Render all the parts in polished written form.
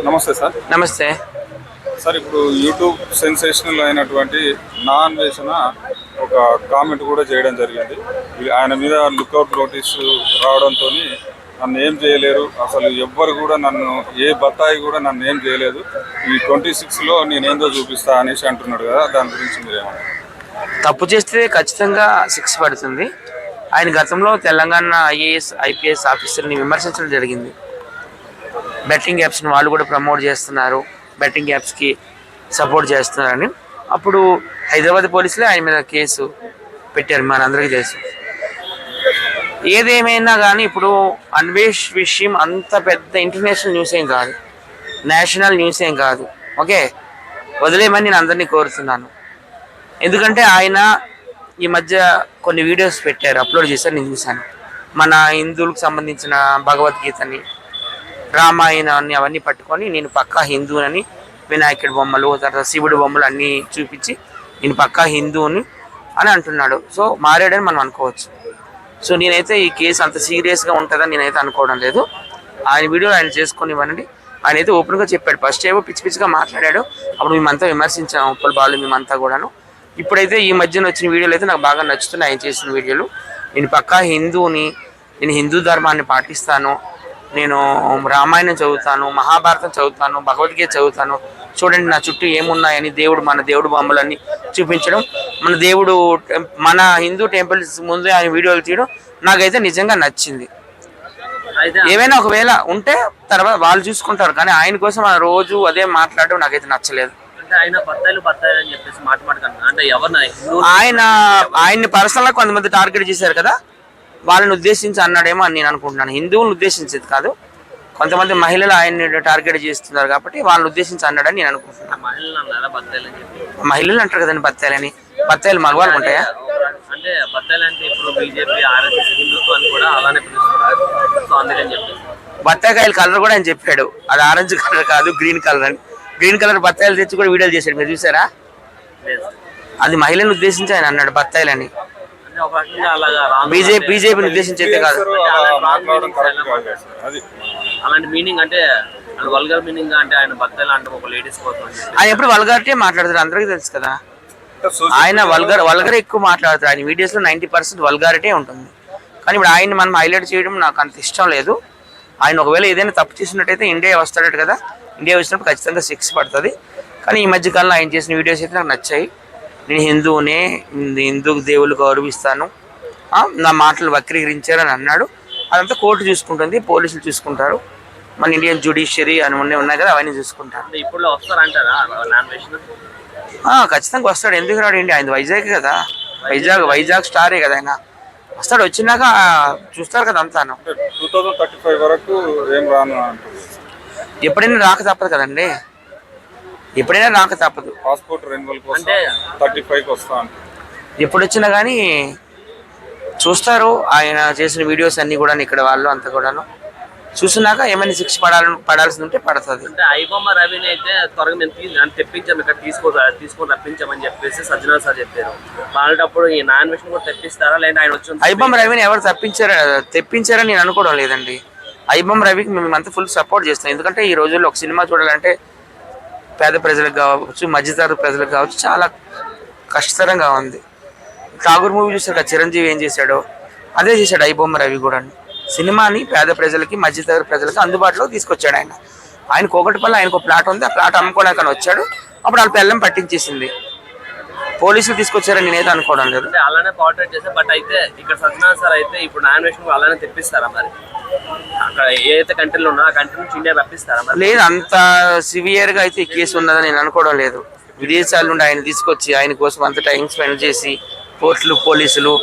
నమస్తే సార్. నమస్తే సార్, ఇప్పుడు యూట్యూబ్ సెన్సేషనల్ అయినటువంటి నా అన్వేషణ ఒక కామెంట్ కూడా చేయడం జరిగింది. ఆయన మీద లుక్అవుట్ నోటీస్ రావడంతో నన్ను ఏం చేయలేరు, అసలు ఎవ్వరు కూడా నన్ను, ఏ బత్తాయి కూడా నన్ను ఏం చేయలేదు, ఈ 26లో నేనేందో చూపిస్తా అనేసి అంటున్నాడు కదా, దాని గురించి మీరేమన్నారు? తప్పు చేస్తే ఖచ్చితంగా శిక్ష పడుతుంది. ఆయన గతంలో తెలంగాణ ఐఏఎస్ ఐపీఎస్ ఆఫీసర్ని విమర్శించడం జరిగింది. బెట్టింగ్ యాప్స్ని వాళ్ళు కూడా ప్రమోట్ చేస్తున్నారు, బెట్టింగ్ యాప్స్కి సపోర్ట్ చేస్తున్నారని. అప్పుడు హైదరాబాద్ పోలీసులే ఆయన మీద కేసు పెట్టారు, మనందరికీ తెలుసు. ఏదేమైనా కానీ ఇప్పుడు అన్వేష్ విషయం అంత పెద్ద ఇంటర్నేషనల్ న్యూస్ ఏం కాదు, నేషనల్ న్యూస్ ఏం కాదు. ఓకే, వదిలేయమని నేను అందరినీ కోరుతున్నాను. ఎందుకంటే ఆయన ఈ మధ్య కొన్ని వీడియోస్ పెట్టారు, అప్లోడ్ చేశారు, నేను చూశాను. మన హిందువులకు సంబంధించిన భగవద్గీతని, రామాయణాన్ని అవన్నీ పట్టుకొని నేను పక్కా హిందువునని, వినాయకుడి బొమ్మలు, తర్వాత శివుడి బొమ్మలు అన్నీ చూపించి నేను పక్కా హిందువుని అని అంటున్నాడు. సో మారాడని మనం అనుకోవచ్చు. సో నేనైతే ఈ కేసు అంత సీరియస్గా ఉంటుందని నేనైతే అనుకోవడం లేదు. ఆయన వీడియో ఆయన చేసుకొని ఇవ్వనండి. ఆయన అయితే ఓపెన్గా చెప్పాడు. ఫస్ట్ ఏమో పిచ్చి పిచ్చిగా మాట్లాడాడు, అప్పుడు మేమంతా విమర్శించాము, ఉప్పల్ బాలు మేమంతా కూడాను. ఇప్పుడైతే ఈ మధ్యన వచ్చిన వీడియోలు అయితే నాకు బాగా నచ్చుతున్నాయి. ఆయన చేసిన వీడియోలు, నేను పక్కా హిందువుని, నేను హిందూ ధర్మాన్ని పాటిస్తాను, నేను రామాయణం చదువుతాను, మహాభారతం చదువుతాను, భగవద్గీత చదువుతాను, చూడండి నా చుట్టూ ఏమున్నాయని మన దేవుడు బొమ్మలన్నీ చూపించడం, మన హిందూ టెంపుల్స్ ముందు ఆయన వీడియోలు తీయడం నాకైతే నిజంగా నచ్చింది. ఏమైనా ఒకవేళ ఉంటే తర్వాత వాళ్ళు చూసుకుంటారు, కానీ ఆయన కోసం ఆ రోజు అదే మాట్లాడడం నాకైతే నచ్చలేదు. ఆయన్ని పర్సనల్గా కొంతమంది టార్గెట్ చేశారు కదా, వాళ్ళని ఉద్దేశించి అన్నాడేమో అని నేను అనుకుంటున్నాను. హిందువులను ఉద్దేశించేది కాదు, కొంతమంది మహిళలు ఆయన్ని టార్గెట్ చేస్తున్నారు కాబట్టి వాళ్ళని ఉద్దేశించి అన్నాడని నేను అనుకుంటున్నాను. మహిళలు అంటారు కదండి బత్తాయిలని. బత్తాయిలు మగవాళ్ళకు ఉంటాయా? బత్తాయికాయల కలర్ కూడా ఆయన చెప్పాడు, అది ఆరెంజ్ కలర్ కాదు, గ్రీన్ కలర్ అని. గ్రీన్ కలర్ బత్తాయిలు తెచ్చి కూడా వీడియోలు చేశాడు, మీరు చూసారా? అది మహిళలను ఉద్దేశించి ఆయన అన్నాడు బత్తాయిలని, బీజేపీని ఉద్దేశించి అయితే కాదు. అలాంటి మీనింగ్ అంటే వల్గర్ మీనింగ్ అంటే ఆయన బత్తాయిలు అంటే ఒక లేడీస్ కోసం ఆయన ఎప్పుడు వల్గారిటీ మాట్లాడతారు, అందరికీ తెలుసు కదా. ఆయన వల్గర్ ఎక్కువ మాట్లాడతారు. ఆయన వీడియోస్లో 90% వల్గారిటీ ఉంటుంది. కానీ ఇప్పుడు ఆయన్ని మనం హైలైట్ చేయడం నాకు అంత ఇష్టం లేదు. ఆయన ఒకవేళ ఏదైనా తప్పు చేసినట్టయితే ఇండియా వస్తాడు కదా, ఇండియా వచ్చినప్పుడు ఖచ్చితంగా శిక్ష పడుతుంది. కానీ ఈ మధ్యకాలంలో ఆయన చేసిన వీడియోస్ అయితే నాకు నచ్చాయి. నేను హిందువునే, హిందూ దేవుళ్ళు గౌరవిస్తాను, నా మాటలు వక్రీకరించారని అన్నాడు. అదంతా కోర్టు చూసుకుంటుంది, పోలీసులు చూసుకుంటారు, మన ఇండియన్ జ్యుడిషియరీ అని ఉన్నాయి కదా, అవన్నీ చూసుకుంటారు. ఇప్పుడు వస్తారంటారా? ఖచ్చితంగా వస్తాడు. ఎందుకు రాడు? ఇండియా ఆయన వైజాగ్ కదా, వైజాగ్ స్టారే కదా ఆయన. వస్తాడు, వచ్చినాక చూస్తారు కదా అంతాను. 2035 వరకు ఏం రాను అంటుంది. ఎప్పుడైనా రాక తప్పదు కదండి, ఎప్పుడైనా రాక తప్పదు. పాస్పోర్ట్ రెన్యువల్ కోసం 35కి వస్తా అంటే ఎప్పుడు వచ్చినా కానీ చూస్తారు. ఆయన చేసిన వీడియోస్ అన్నీ కూడా ఇక్కడ వాళ్ళు అంతా కూడాను చూసినాక ఏమైనా శిక్ష పడాల్సి ఉంటే పడుతుంది. అంటే ఐబొమ్మ రవిని అయితే త్వరగా మేము తెప్పించాము, ఇక్కడ తీసుకొని రప్పించామని చెప్పేసి సజ్జనార్ సార్ చెప్పారు. వాళ్ళటప్పుడు ఈ నాన్ వెజ్ కూడా తెప్పిస్తారా లేదా? ఆయన వచ్చి ఐబొమ్మ రవిని ఎవరు తెప్పించారని నేను అనుకోవడం లేదండి. ఐబొమ్మ రవికి మేమంతా ఫుల్ సపోర్ట్ చేస్తాం. ఎందుకంటే ఈ రోజుల్లో ఒక సినిమా చూడాలంటే పేద ప్రజలకు కావచ్చు, మధ్యతరగతి ప్రజలకు కావచ్చు, చాలా కష్టతరంగా ఉంది. ఠాగూర్ మూవీ చూసాడు కదా, చిరంజీవి ఏం చేశాడో అదే చేశాడు ఐబొమ్మ రవి కూడా. సినిమాని పేద ప్రజలకి, మధ్యతరగతి ప్రజలకి అందుబాటులో తీసుకొచ్చాడు ఆయన. ఆయన కోకటిపల్లి ఆయనకు ప్లాట్ ఉంది, ఆ ప్లాట్ అమ్ముకోవడానికి వచ్చాడు. అప్పుడు వాళ్ళ పిల్లల్ని పట్టించేసింది, పోలీసులు తీసుకొచ్చారని నేనైతే అనుకోవడం లేదు. అలానే పోర్ట్రేట్ చేశారు. బట్ అయితే ఇక్కడ సజ్జనార్ సార్ అయితే ఇప్పుడు నాన్ వెజ్ అలానే తెప్పిస్తారా మరి? అక్కడ ఏదైతే కంట్రీలో ఉన్నా ఆ కంట్రీ నుంచి ఇండియా రప్పిస్తారా మరి? లేదు, అంత సివియర్గా అయితే ఈ కేసు ఉన్నదని నేను అనుకోవడం లేదు. విదేశాల నుండి ఆయన తీసుకొచ్చి ఆయన కోసం అంత టైం స్పెండ్ చేసి కోర్టులు, పోలీసులు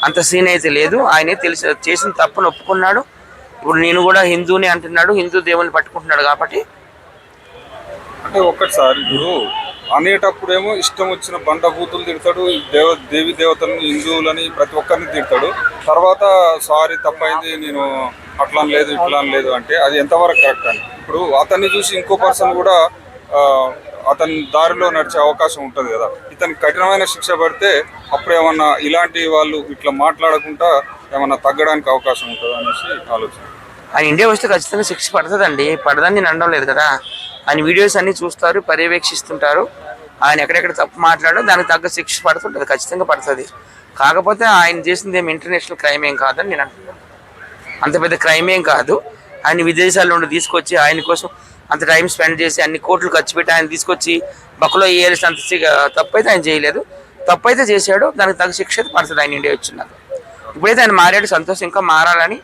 అంత సీన్ అయితే లేదు. ఆయనే చేసిన తప్పును ఒప్పుకున్నాడు. ఇప్పుడు నేను కూడా హిందూని అంటున్నాడు, హిందూ దేవుని పట్టుకుంటున్నాడు కాబట్టి. అంటే ఒక్కసారి ఇప్పుడు అనేటప్పుడేమో ఇష్టం వచ్చిన బండబూతులు తిడతాడు, దేవి దేవతలను, హిందువులని ప్రతి ఒక్కరిని తిడతాడు. తర్వాత సారీ తప్పైంది, నేను అట్లా లేదు ఇట్లా లేదు అంటే అది ఎంతవరకు కరెక్ట్ అని. ఇప్పుడు అతన్ని చూసి ఇంకో పర్సన్ కూడా అతని దారిలో నడిచే అవకాశం ఉంటుంది కదా. ఇతనికి కఠినమైన శిక్ష పడితే అప్పుడు ఏమన్నా ఇలాంటి వాళ్ళు ఇట్లా మాట్లాడకుండా ఏమన్నా తగ్గడానికి అవకాశం ఉంటుంది అనేసి ఆలోచన. ఆయన ఇండియా వస్తే ఖచ్చితంగా శిక్ష పడుతుందండి, పడదని నేను అనడం లేదు కదా. ఆయన వీడియోస్ అన్ని చూస్తారు, పర్యవేక్షిస్తుంటారు. ఆయన ఎక్కడెక్కడ తప్పు మాట్లాడో దానికి తగ్గ శిక్ష పడుతుంటుంది, ఖచ్చితంగా పడుతుంది. కాకపోతే ఆయన చేసింది ఏమి ఇంటర్నేషనల్ క్రైమ్ ఏం కాదని నేను అంటున్నాను. అంత పెద్ద క్రైమ్ ఏం కాదు. ఆయన విదేశాల నుండి తీసుకొచ్చి ఆయన కోసం అంత టైం స్పెండ్ చేసి అన్ని కోట్లు ఖర్చు పెట్టి ఆయన తీసుకొచ్చి బక్కలో వేయాల్సిన అంత తప్పు అయితే ఆయన చేయలేదు. తప్పు అయితే చేశాడు, దానికి తగ్గ శిక్ష అయితే పడుతుంది ఆయన ఇండియా వచ్చినాక. ఇప్పుడైతే ఆయన మారాడు, సంతోషం. ఇంకా మారాలని,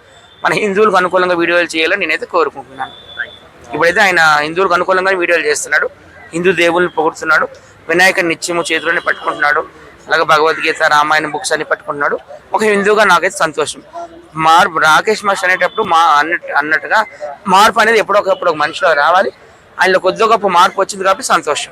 మన హిందువులకు అనుకూలంగా వీడియోలు చేయాలని నేనైతే కోరుకుంటున్నాను. ఇప్పుడైతే ఆయన హిందువులకు అనుకూలంగా వీడియోలు చేస్తున్నాడు, హిందూ దేవుళ్ళని పొగుడుతున్నాడు, వినాయక నిత్యము చేతిలోనే పట్టుకుంటున్నాడు, అలాగే భగవద్గీత రామాయణ బుక్స్ అన్ని పట్టుకుంటున్నాడు. ఒక హిందువుగా నాకైతే సంతోషం. రాకేష్ మాస్టర్ అనేటప్పుడు అన్నట్టుగా మార్పు అనేది ఎప్పుడొకప్పుడు ఒక మనిషిలో రావాలి. ఆయనలో కొద్దిగా గొప్ప మార్పు వచ్చింది కాబట్టి సంతోషం.